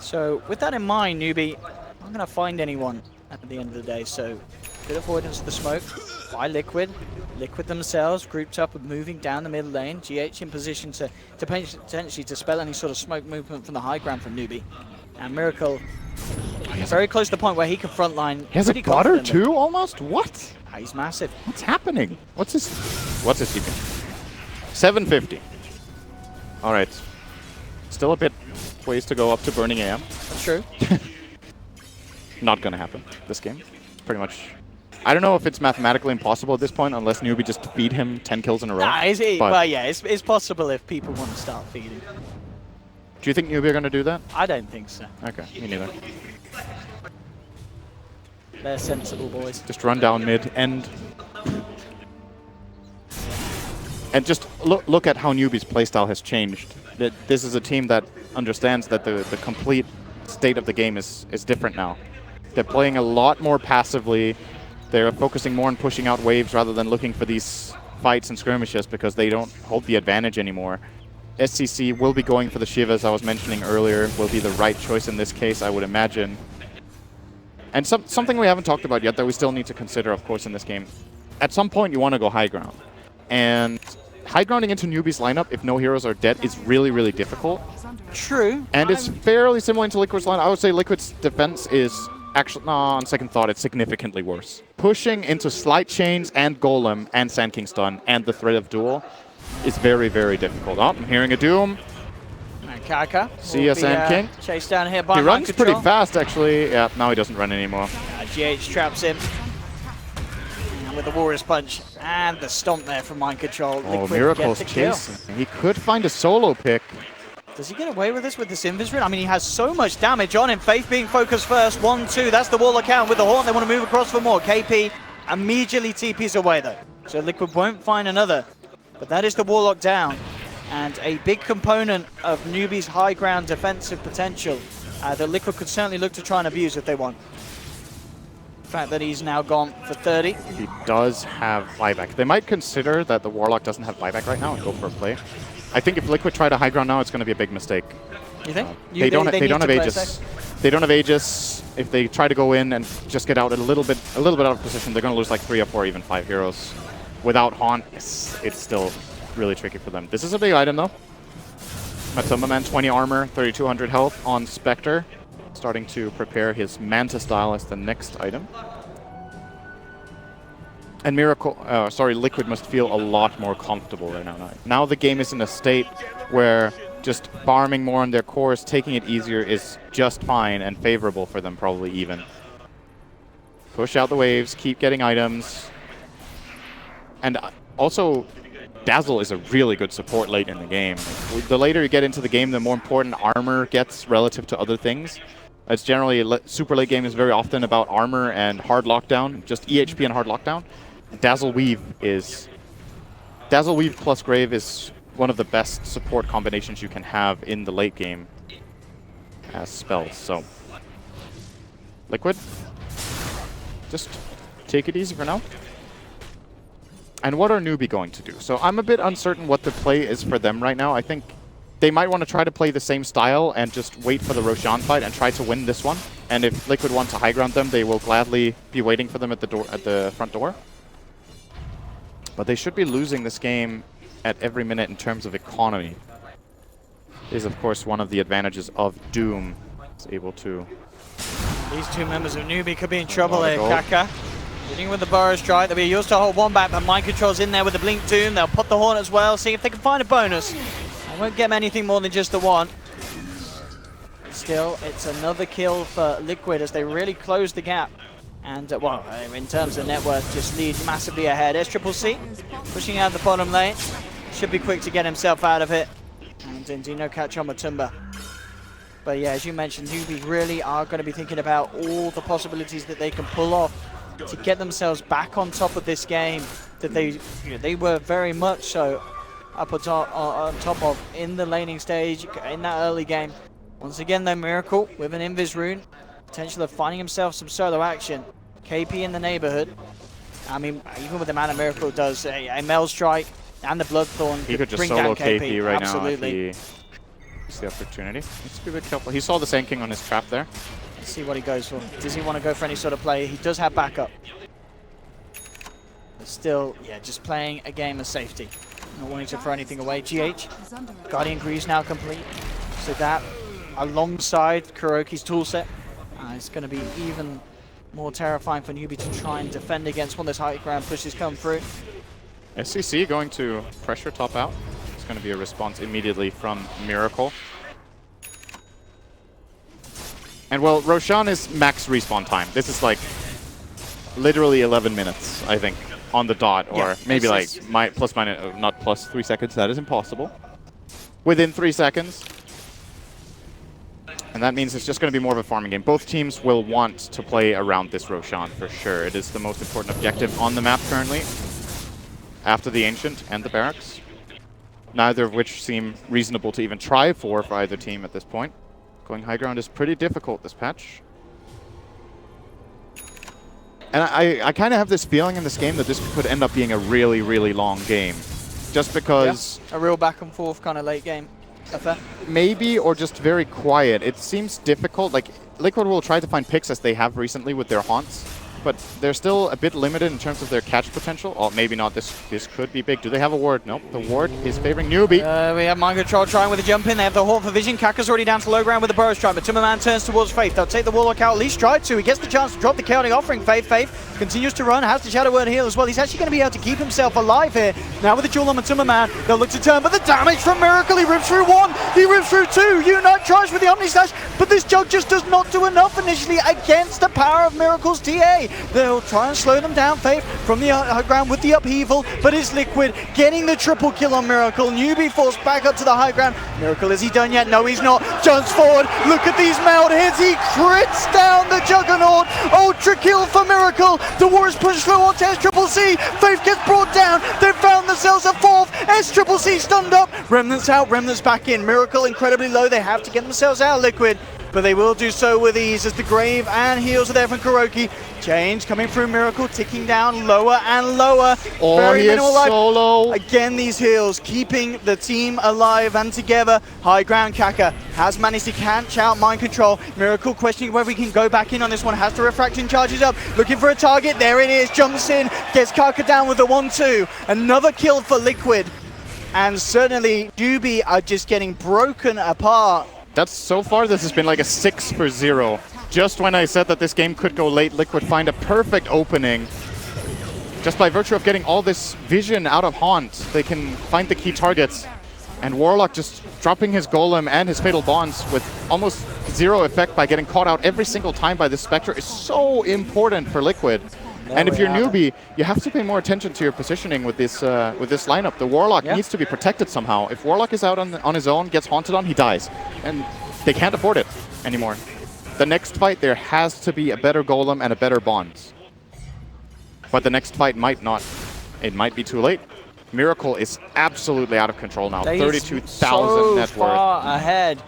So with that in mind, Newbee, I'm going to find anyone at the end of the day. So good avoidance of the smoke by Liquid. Liquid themselves grouped up and moving down the mid lane. GH in position to potentially dispel any sort of smoke movement from the high ground from Newbee. And Miracle very close to the point where he can frontline. He has a butter too, almost? What? He's massive. What's happening? What's his TP? 750. All right. Still a bit ways to go up to Burning AM. That's true. Not going to happen this game. Pretty much. I don't know if it's mathematically impossible at this point, unless Newbee just feed him 10 kills in a row. Well, yeah, it's possible if people want to start feeding. Do you think Newbee are going to do that? I don't think so. Okay, me neither. They're sensible boys. Just run down mid and just look at how Newbee's playstyle has changed. This is a team that understands that the complete state of the game is different now. They're playing a lot more passively. They're focusing more on pushing out waves rather than looking for these fights and skirmishes because they don't hold the advantage anymore. SCC will be going for the Shiva, as I was mentioning earlier, will be the right choice in this case, I would imagine. And something we haven't talked about yet that we still need to consider, of course, in this game. At some point, you want to go high ground. And high grounding into Newbee's lineup, if no heroes are dead, is really, really difficult. True. And it's fairly similar to Liquid's lineup. I would say Liquid's defense is actually, no, on second thought, it's significantly worse. Pushing into Slight Chains and Golem and Sand King Stun and the threat of Duel is very, very difficult. Oh, I'm hearing a Doom. Kaka. See ya, Sand King. Chased down here by He runs pretty fast, actually. Yeah, now he doesn't run anymore. GH traps him. And with the Warrior's Punch and the stomp there from Mind Control. Oh, Miracle's chasing. He could find a solo pick. Does he get away with this with this Invis Ring? I mean, he has so much damage on him. Faith being focused first. 1-2. That's the Warlock out with the Horn. They want to move across for more. KP immediately TPs away, though. So Liquid won't find another. But that is the Warlock down. And a big component of Newbee's high ground defensive potential that Liquid could certainly look to try and abuse if they want. The fact that he's now gone for 30. He does have buyback. They might consider that the Warlock doesn't have buyback right now and go for a play. I think if Liquid try to high ground now, it's going to be a big mistake. You think? They don't have Aegis. They don't have Aegis. If they try to go in and just get out a little bit out of position, they're going to lose like 3 or 4, even 5 heroes. Without Haunt, it's still really tricky for them. This is a big item, though. Matumba Man, 20 armor, 3,200 health on Spectre. Starting to prepare his Manta style as the next item. And Liquid must feel a lot more comfortable right now. Now the game is in a state where just farming more on their cores, taking it easier is just fine and favorable for them, probably even. Push out the waves, keep getting items. And also, Dazzle is a really good support late in the game. The later you get into the game, the more important armor gets relative to other things. It's generally, super late game is very often about armor and hard lockdown, just EHP and hard lockdown. Dazzle Weave plus Grave is one of the best support combinations you can have in the late game as spells. So, Liquid, just take it easy for now. And what are Newbee going to do? So I'm a bit uncertain what the play is for them right now. I think they might want to try to play the same style and just wait for the Roshan fight and try to win this one. And if Liquid want to high ground them, they will gladly be waiting for them at the front door. but they should be losing this game at every minute in terms of economy. Is of course one of the advantages of Doom. It's able to. These two members of Newbee could be in trouble here. Kaka hitting with the Burrow Strike. They'll be used to hold one back, but Mind Control's in there with the Blink Doom. They'll put the Horn as well, see if they can find a bonus. I won't get them anything more than just the one. Still, it's another kill for Liquid as they really close the gap. And, well, in terms of net worth, just lead massively ahead. SCCC pushing out the bottom lane. Should be quick to get himself out of it. And Indino catch on Matumba. But yeah, as you mentioned, Newbee really are going to be thinking about all the possibilities that they can pull off to get themselves back on top of this game that they were very much so up on top of in the laning stage, in that early game. Once again though, Miracle with an Invis rune, potential of finding himself some solo action. KP in the neighborhood. I mean, even with the amount of Miracle does a Mel Strike and the Bloodthorn, he could just bring solo down KP right Absolutely. now if he sees the opportunity. Needs to be a bit careful. He saw the Sand King on his trap there. Let's see what he goes for. Does he want to go for any sort of play? He does have backup. But still, yeah, just playing a game of safety. Not wanting to throw anything away. GH, Guardian Greaves now complete. So that, alongside Kuroki's toolset, is going to be even more terrifying for Newbee to try and defend against when this high ground pushes come through. SCC going to pressure top out. It's going to be a response immediately from Miracle. And well, Roshan is max respawn time. This is like literally 11 minutes, I think, on the dot, or yeah, maybe like plus minus, not plus 3 seconds. That is impossible. Within 3 seconds. And that means it's just going to be more of a farming game. Both teams will want to play around this Roshan for sure. It is the most important objective on the map currently, after the Ancient and the Barracks. Neither of which seem reasonable to even try for either team at this point. Going high ground is pretty difficult this patch. And I kind of have this feeling in this game that this could end up being a really, really long game. Just because... Yeah, a real back and forth kind of late game affair. Maybe, or just very quiet. It seems difficult. Like, Liquid will try to find picks as they have recently with their haunts. But they're still a bit limited in terms of their catch potential. Oh, maybe not. This could be big. Do they have a ward? Nope. The ward is favoring Newbee. We have Mind Control trying with a jump in. They have the Horn for Vision. Kaka's already down to low ground with the Burrow Strike. But Timmerman turns towards Faith. They'll take the Warlock out. At least try to. He gets the chance to drop the Chaotic Offering. Faith continues to run. Has the Shadow Word heal as well. He's actually going to be able to keep himself alive here. Now with the Jewel on the Timmerman, they'll look to turn. But the damage from Miracle. He rips through one. He rips through two. Unite tries with the Omni Slash. But this Jug just does not do enough initially against the power of Miracle's TA. They'll try and slow them down, Faith, from the high ground with the upheaval, but it's Liquid getting the triple kill on Miracle. Newbee forced back up to the high ground. Miracle, is he done yet? No, he's not. Jumps forward. Look at these meld hits. He crits down the Juggernaut. Ultra kill for Miracle. The war is pushed through onto SCCC. Faith gets brought down. They've found themselves a fourth. SCCC stunned up. Remnants out. Remnants back in. Miracle incredibly low. They have to get themselves out, Liquid. But they will do so with ease as the Grave and heals are there from Kuroki. Change coming through Miracle, ticking down lower and lower. Oh, very he is minimal life. solo. Again, these heals keeping the team alive and together. High ground, Kaka has managed to catch out Mind Control. Miracle questioning whether he can go back in on this one. Has the Refraction charges up, looking for a target. There it is, jumps in, gets Kaka down with the 1-2. Another kill for Liquid. And certainly, Newbee are just getting broken apart. So far this has been like a 6-0. Just when I said that this game could go late, Liquid find a perfect opening. Just by virtue of getting all this vision out of Haunt, they can find the key targets. And Warlock just dropping his Golem and his Fatal Bonds with almost zero effect by getting caught out every single time by this Spectre is so important for Liquid. And if you're Newbee, you have to pay more attention to your positioning with this lineup. The Warlock needs to be protected somehow. If Warlock is out on his own, gets haunted on, he dies. And they can't afford it anymore. The next fight, there has to be a better Golem and a better Bonds. But the next fight might not. It might be too late. Miracle is absolutely out of control now. 32,000 so net worth. far ahead.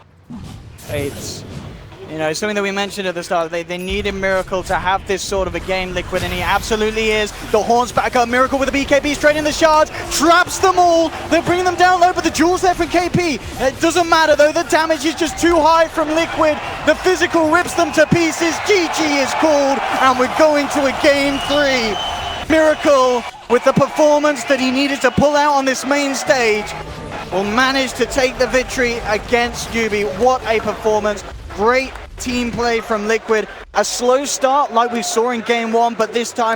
It's... You know, something that we mentioned at the start, they need a Miracle to have this sort of a game, Liquid, and he absolutely is. The Horns back up, Miracle with the BKB straight in the shards, traps them all. They're bringing them down low, but the Jewel's there from KP. It doesn't matter though, the damage is just too high from Liquid. The physical rips them to pieces. GG is called, and we're going to a game 3. Miracle with the performance that he needed to pull out on this main stage, will manage to take the victory against Newbee. What a performance. Great team play from Liquid. A slow start like we saw in game 1, but this time